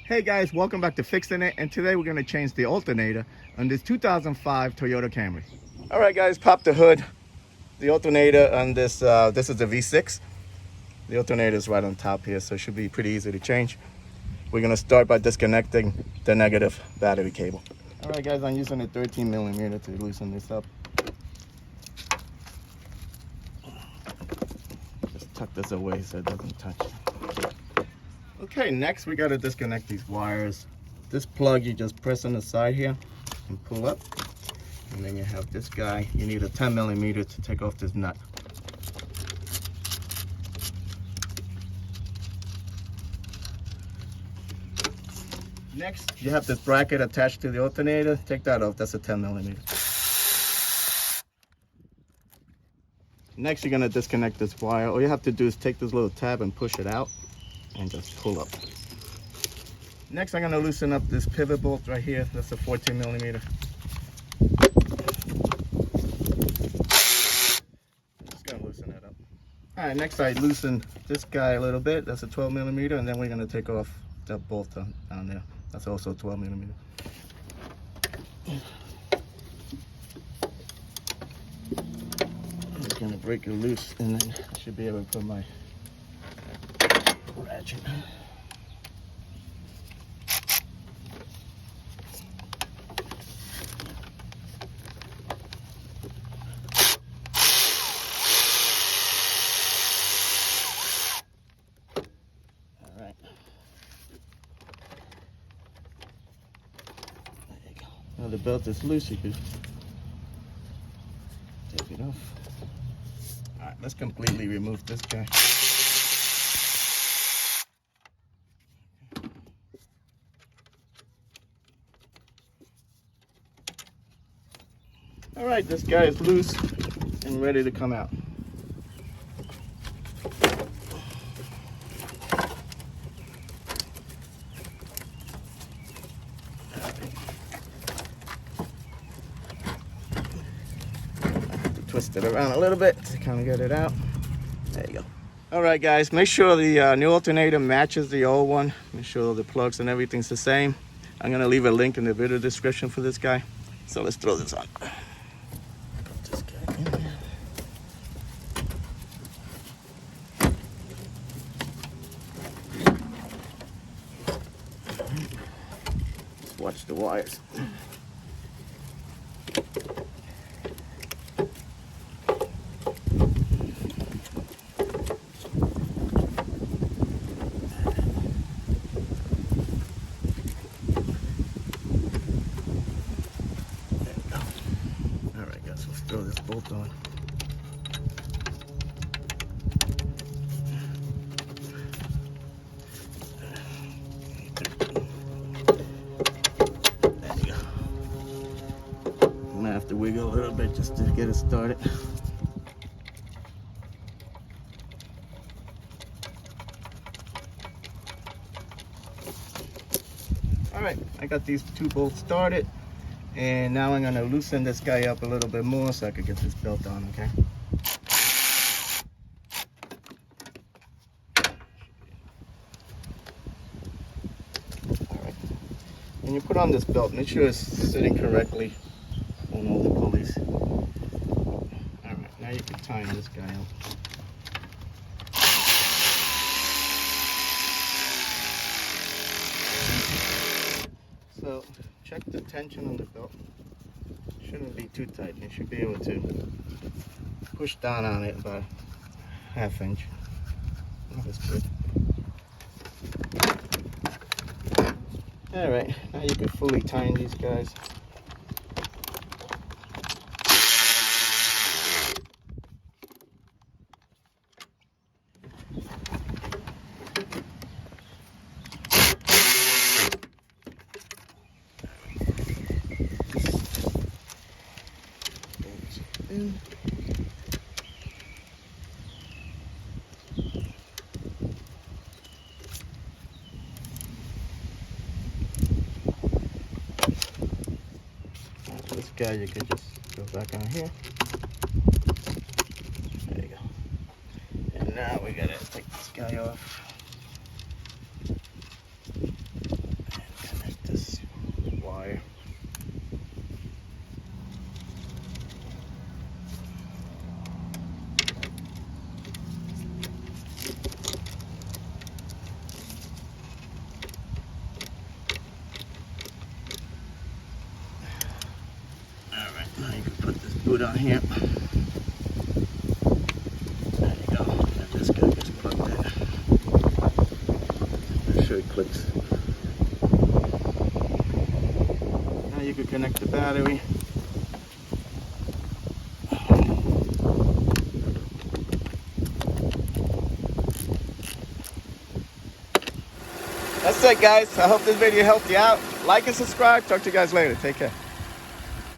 Hey guys, welcome back to Fixin It, and today we're going to change the alternator on this 2005 Toyota Camry. All right guys, pop the hood. The alternator on this is the V6. The alternator is right on top here, so it should be pretty easy to change. We're going to start by disconnecting the negative battery cable. All right guys, I'm using a 13 millimeter to loosen this up. Just tuck this away so it doesn't touch. Okay, next we got to disconnect these wires. This plug you just press on the side here and pull up, and then you have this guy. You need a 10 millimeter to take off this nut. Next you have this bracket attached to the alternator. Take that off, that's a 10 millimeter. Next you're going to disconnect this wire. All you have to do is take this little tab and push it out and just pull up. Next I'm going to loosen up this pivot bolt right here. That's a 14 millimeter. Just going to loosen that up. Alright, next I loosen this guy a little bit. That's a 12 millimeter, and then we're going to take off that bolt down there. That's also 12 millimeter. I'm just going to break it loose, and then I should be able to put my ratchet. All right. There you go. Now the belt is loose, you can take it off. All right, let's completely remove this guy. All right, this guy is loose and ready to come out. Twist it around a little bit to kind of get it out. There you go. All right, guys, make sure the new alternator matches the old one. Make sure the plugs and everything's the same. I'm gonna leave a link in the video description for this guy. So let's throw this on. Watch the wires. Alright guys, let's throw this bolt on. I'm gonna have to wiggle a little bit just to get it started. All right, I got these two bolts started, and now I'm gonna loosen this guy up a little bit more so I can get this belt on, okay? All right, when you put on this belt, make sure it's sitting correctly on all the pulleys. All right, now you can tighten this guy up. So check the tension on the belt. Shouldn't be too tight. You should be able to push down on it about ½ inch. That's good. All right, now you can fully tighten these guys. This guy you can just go back on here. There you go. And now we gotta take this guy off. screw down here. There you go. And this guy gets plugged in. Make sure it clicks. Now you can connect the battery. That's it, guys. I hope this video helped you out. Like and subscribe. Talk to you guys later. Take care.